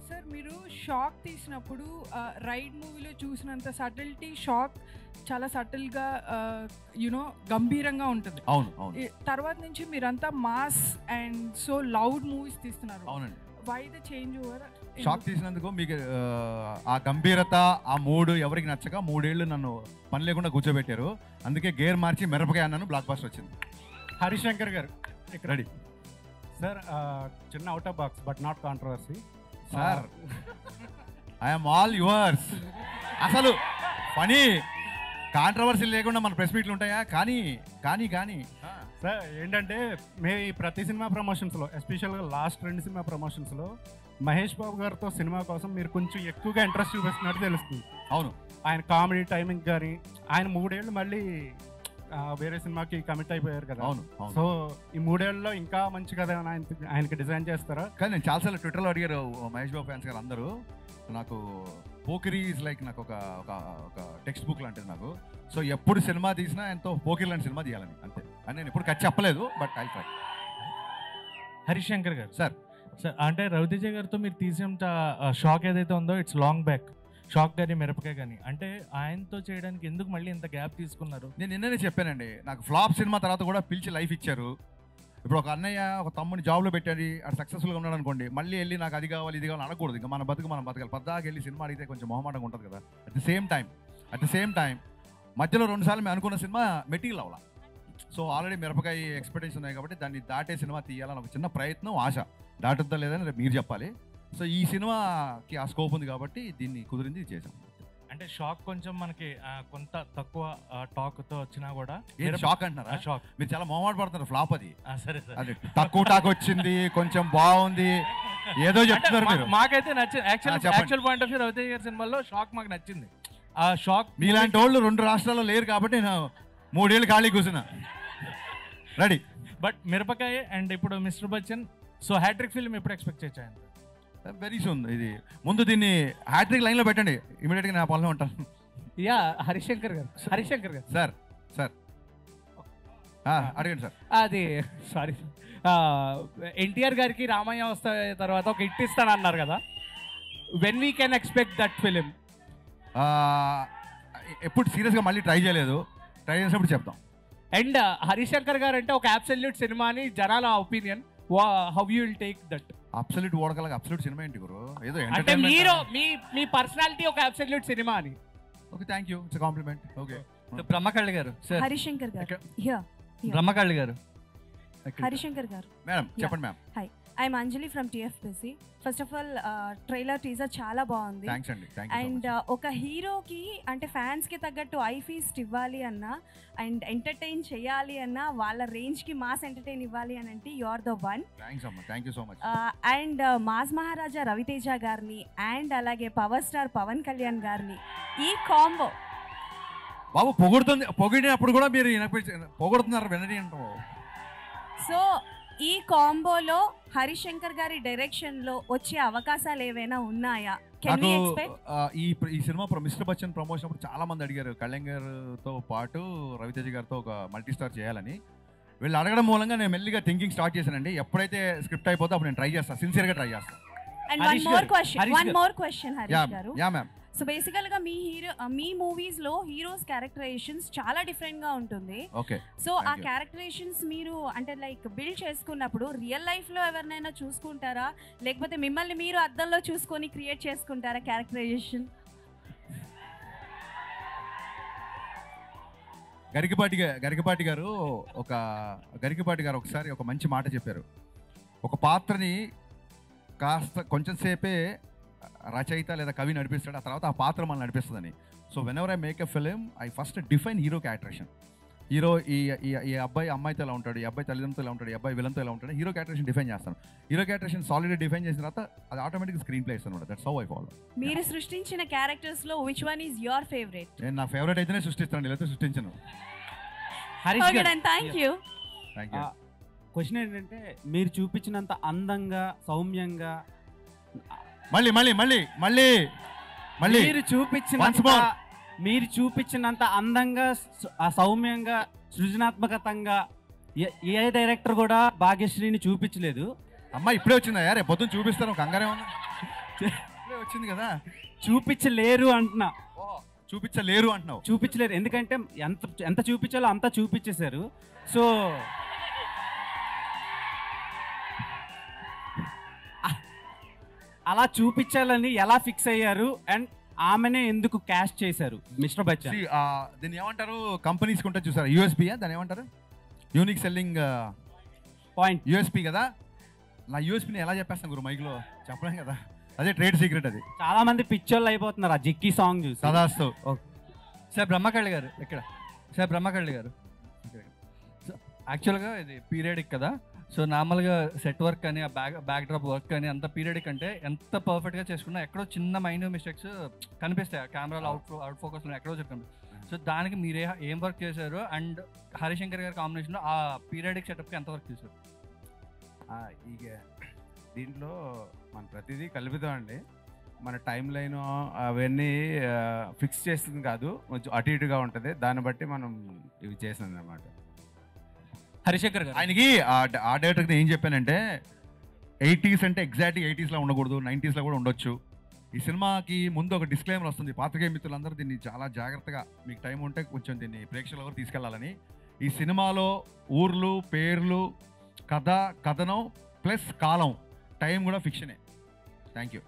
Sir మీరు shock తీసినప్పుడు ride మూవీలో చూసినంత సటిల్టీ షాక్ చాలా సటిల్గా యునో గంభీరంగా ఉంటుంది. అవును. తర్వాత నుంచి మీరంతా mass and so loud movies తీస్తున్నారు. అవునండి. Why the change over? Shock తీసినందుకు మీకు ఆ గంభీరత, ఆ మూడు ఎవరికి నచ్చక 3 ఏళ్ళు నన్ను పని లేకుండా కూర్చోబెట్టారు. అందుకే గేర్ మార్చి మిరపకాయ అన్నాను, బ్లాక్ బస్టర్ వచ్చింది. హరిశంకర్ గారు రెడీ సార్. చిన్న out of box but not controversy sir. I'm all yours. అసలు పని కాంట్రవర్సీ లేకుండా మన ప్రెస్ మీట్లు ఉంటాయా? కానీ సార్ ఏంటంటే మేము ఈ ప్రతి సినిమా ప్రమోషన్స్లో, ఎస్పెషల్గా లాస్ట్ 2 సినిమా ప్రమోషన్స్లో మహేష్ బాబు గారితో సినిమా కోసం మీరు కొంచెం ఎక్కువగా ఇంట్రెస్ట్ చూపిస్తున్నట్టు తెలుస్తుంది. అవును. ఆయన కామెడీ టైమింగ్ కానీ, ఆయన 3 ఏళ్ళు మళ్ళీ వేరే సినిమాకి కమిట్ అయిపోయారు కదా. అవును. సో ఈ 3 ఏళ్ళలో ఇంకా మంచి కథ ఆయనకి డిజైన్ చేస్తారా? కానీ నేను చాలాసార్లు ట్విట్టర్లో అడిగారు మహేష్ బాబు ఫ్యాన్స్ గారు అందరూ. నాకు పోకిరి ఈజ్ లైక్ నాకు ఒక టెక్స్ట్ బుక్ లాంటిది నాకు. సో ఎప్పుడు సినిమా తీసినా ఎంతో పోకిరి లాంటి సినిమా తీయాలని, అంతే. అని నేను ఎప్పుడు ఖర్చు చెప్పలేదు, బట్ ఐ ట్రై. హరిశంకర్ గారు సార్ అంటే రవితేజ గారితో మీరు తీసినంత షాక్ ఏదైతే ఉందో ఇట్స్ లాంగ్ బ్యాక్. షాక్ కానీ మిరపకాయ కానీ అంటే ఆయనతో చేయడానికి ఎందుకు మళ్ళీ ఇంత గ్యాప్ తీసుకున్నారు? నేను నిన్ననే చెప్పానండి, నాకు ఫ్లాప్ సినిమా తర్వాత కూడా పిలిచి లైఫ్ ఇచ్చారు. ఇప్పుడు ఒక అన్నయ్య ఒక తమ్ముని జాబ్లో పెట్టాడు, అది సక్సెస్ఫుల్గా ఉన్నాడు అనుకోండి, మళ్ళీ వెళ్ళి నాకు అది కావాలి ఇది కావాలి అనకూడదు. ఇంకా మన మనం బతకాలి. పద్దాకి వెళ్ళి సినిమా అడిగితే కొంచెం మొహమాటంగా ఉంటుంది కదా. అట్ ది సేమ్ టైం మధ్యలో 2 సార్లు మేము అనుకున్న సినిమా మెటీరియల్ అవ్వాల. సో ఆల్రెడీ మిరపకాయ ఎక్స్పెక్టేషన్ ఉన్నాయి కాబట్టి దాన్ని దాటే సినిమా తీయాలని ఒక చిన్న ప్రయత్నం, ఆశ. దాటుద్దా లేదని రేపు మీరు చెప్పాలి. సో ఈ సినిమాకి ఆ స్కోప్ ఉంది కాబట్టి దీన్ని కుదిరింది చేసాం. అంటే షాక్ కొంచెం మనకి కొంత తక్కువ టాక్తో వచ్చినా కూడా షాక్ అంటున్నారా? షాక్ మీరు చాలా మొహమాట పడుతున్నారు. ఫ్లాప్ అది. సరే అది తక్కువ టాక్ వచ్చింది, కొంచెం బాగుంది, ఏదో చెప్తున్నారు మీరు. మాకైతే నచ్చింది. Actual point of view Raviteja గారి సినిమాలో షాక్ మాకు నచ్చింది. ఆ షాక్ మీలాంటి వాళ్ళు 2 రాష్ట్రాల్లో లేరు కాబట్టి నేను 3 ఏళ్ళు ఖాళీ కూర్చున్నా. రెడీ. బట్ మిరపకాయ అండ్ ఇప్పుడు mister Bachchan, so hattrick film ఎప్పుడు ఎక్స్పెక్ట్ చేయొచ్చు? Very soon. ఇది ముందు దీన్ని హ్యాట్రిక్ లైన్లో పెట్టండి, ఇమీడియట్గా నా పనిలో ఉంటాను. యా హరిశంకర్ గారు సార్ అడగండి సార్. అది సారీ, ఎన్టీఆర్ గారికి రామయ్య వస్తే తర్వాత ఒక హిట్ ఇస్తానన్నారు కదా, when we can expect that film? ఎప్పుడు సీరియస్గా మళ్ళీ ట్రై చేయలేదు, ట్రై చేసినప్పుడు చెప్తాం. అండ్ హరిశంకర్ గారు అంటే ఒక అబ్సల్యూట్ సినిమా అని జనాల opinion, how you will take that? Absolute ఓడగలగా అబ్సల్యూట్ సినిమా ఏంటి గురు? ఏదో అంటే మీరు మీ పర్సనాలిటీ ఒక అబ్సల్యూట్ సినిమా అని. Okay, thank you, it's compliment. Okay. Brahmakalli గారు సార్. హరిశంకర్ గారు. బ్రహ్మకళ్ళి గారు. హరిశంకర్ గారు. మేడం చెప్పండి. Ma'am hi, I'm Anjali from TFPC. First of all trailer teaser చాలా బాగుంది. అండ్ ఒక హీరోకి అంటే ఫ్యాన్స్కి తగ్గట్టు ఐ ఫీస్ట్ ఇవ్వాలి అన్నా అండ్ ఎంటర్టైన్ చేయాలి అన్నా వాళ్ళ రేంజ్కి మాస్ ఎంటర్టైన్ ఇవ్వాలి అని అంటే you are the one. And mass Maharaja Ravi Teja గారిని అండ్ అలాగే పవర్ స్టార్ పవన్ కళ్యాణ్ గారిని ఈ కాంబో బాబు పొగిడినప్పుడు కూడా మీరు పొగుడుతున్నారు వినని అంటారు. సో ఈ కాంబోలో హరిశంకర్ గారి డైరెక్షన్ లో వచ్చే అవకాశాలు ఏవైనా ఉన్నాయా? ఈ సినిమా మిస్టర్ బచ్చన్ ప్రమోషన్ అప్పుడు చాలా మంది అడిగారు కళ్యాణ్ గారితో పాటు రవితేజ గారితో ఒక మల్టీ స్టార్ చేయాలని. వీళ్ళు అడగడం మూలంగా నేను మెల్లిగా థింకింగ్ స్టార్ట్ చేశానండి. ఎప్పుడైతే స్క్రిప్ట్ అయిపోతే అప్పుడు నేను ట్రై చేస్తాను, సిన్సియర్గా ట్రై చేస్తాను. And one more question Harish గారు. Yeah ma'am. సో బేసికల్ గా మీ మూవీస్ లో హీరోస్ క్యారెక్టరైజేషన్స్ చాలా డిఫరెంట్ గా ఉంటుంది. సో ఆ క్యారెక్టరైజేషన్స్ మీరు అంటే లైక్ బిల్డ్ చేసుకున్నప్పుడు రియల్ లైఫ్ లో ఎవరినైనా చూసుకుంటారా, లేకపోతే మిమ్మల్ని మీరు అద్దంలో చూసుకొని క్రియేట్ చేసుకుంటారా క్యారెక్టరైజేషన్? గరికపాటి గారు ఒకసారి ఒక మంచి మాట చెప్పారు. ఒక పాత్రని కాస్త కొంచెం సేపే రచయిత లేదా కవి నడిపిస్తాడు, ఆ తర్వాత ఆ పాత్ర మనల్ని నడిపిస్తుందని. So whenever I make a film I first define hero characterisation. Hero ఈ అబ్బాయి అమ్మాయితో ఎలా ఉంటాడు, ఈ అబ్బాయి తల్లిదండ్రులతో ఎలా ఉంటాడు, ఈ అబ్బాయి విలన్తో ఎలా ఉంటాడు, హీరో క్యారెక్టరేషన్ డిఫైన్ చేస్తాను. హీరో క్యారెక్టరేషన్ సాలిడ్గా డిఫైన్ చేసిన తర్వాత అది ఆటోమేటిక్ స్క్రీన్ ప్లే ఇస్తాను. That's how I follow. మీరు సృష్టించిన క్యారెక్టర్స్ లో which one is your favourite? నేను నా ఫేవరెట్ అయితేనే సృష్టిస్తాను, లేకపోతే సృష్టించను. Thank you. క్వశ్చన్ ఏంటంటే మీరు చూపించినంత అందంగా సౌమ్యంగా మీరు చూపించినంత అందంగా సౌమ్యంగా సృజనాత్మకతంగా ఏ డైరెక్టర్ కూడా భాగ్యశ్రీని చూపించలేదు. అమ్మ ఇప్పుడే వచ్చిందా రేపు పొద్దున్న చూపిస్తాను, కంగారే ఉన్నా. ఇప్పుడే వచ్చింది కదా. చూపించలేరు అంటున్నా. చూపించలేరు అంటున్నావు? చూపించలేరు, ఎందుకంటే ఎంత చూపించాలో అంతా చూపించేశారు. సో అలా చూపించాలని ఎలా ఫిక్స్ అయ్యారు అండ్ ఆమెనే ఎందుకు క్యాష్ చేశారు మిస్టర్ బచ్చన్? దీన్ని ఏమంటారు, కంపెనీస్ ఉంటే చూసారు, యూఎస్పీయా దాన్ని ఏమంటారు, యూనిక్ సెల్లింగ్ పాయింట్, యూఎస్పీ కదా. నా యూఎస్పీని ఎలా చెప్పేస్తాను గురు మైక్లో, చెప్పలేం కదా, అదే ట్రేడ్ సీక్రెట్. అది చాలా మంది పిక్చర్లు అయిపోతున్నారు ఆ జిక్కి సాంగ్ చూసి. సదాస్తు. సార్ బ్రహ్మకళ్ళి గారు ఇక్కడ, సార్ బ్రహ్మకళ్ళి గారు యాక్చువల్గా ఇది పీరియడిక్ కదా. సో నార్మల్గా సెట్ వర్క్ అని, ఆ బ్యాక్ డ్రాప్ వర్క్ అని అంత పీరియడిక్ అంటే ఎంత పర్ఫెక్ట్గా చేసుకున్నా ఎక్కడో చిన్న మైన్యూర్ మిస్టేక్స్ కనిపిస్తాయి కెమెరాలో అవుట్ ఫోకస్లో ఎక్కడో చెప్పండి. సో దానికి మీరే ఏం వర్క్ చేశారు అండ్ హరిశంకర్ గారి కాంబినేషన్లో ఆ పీరియడిక్ సెటప్కి ఎంత వర్క్ చేశారు? ఇక దీంట్లో మన ప్రతిదీ కలుపుతాం అండి. మన టైం లైన్ అవన్నీ ఫిక్స్ చేస్తుంది కాదు, కొంచెం అటు ఇటుగా ఉంటుంది, దాన్ని బట్టి మనం ఇవి చేసింది అన్నమాట. హరిశంకర్ గారు ఆయనకి ఆ డైరెక్టర్కి ఏం చెప్పానంటే 80s అంటే ఎగ్జాక్ట్గా 80sలో ఉండకూడదు, 90sలో కూడా ఉండొచ్చు. ఈ సినిమాకి ముందు ఒక డిస్క్లైమర్ వస్తుంది, పాత్రికేయ మిత్రులందరూ దీన్ని చాలా జాగ్రత్తగా, మీకు టైం ఉంటే కొంచెం దీన్ని ప్రేక్షకుల వరకు తీసుకెళ్లాలని. ఈ సినిమాలో ఊర్లు, పేర్లు, కథ, కథనం ప్లస్ కాలం, టైం కూడా ఫిక్షనే. Thank you.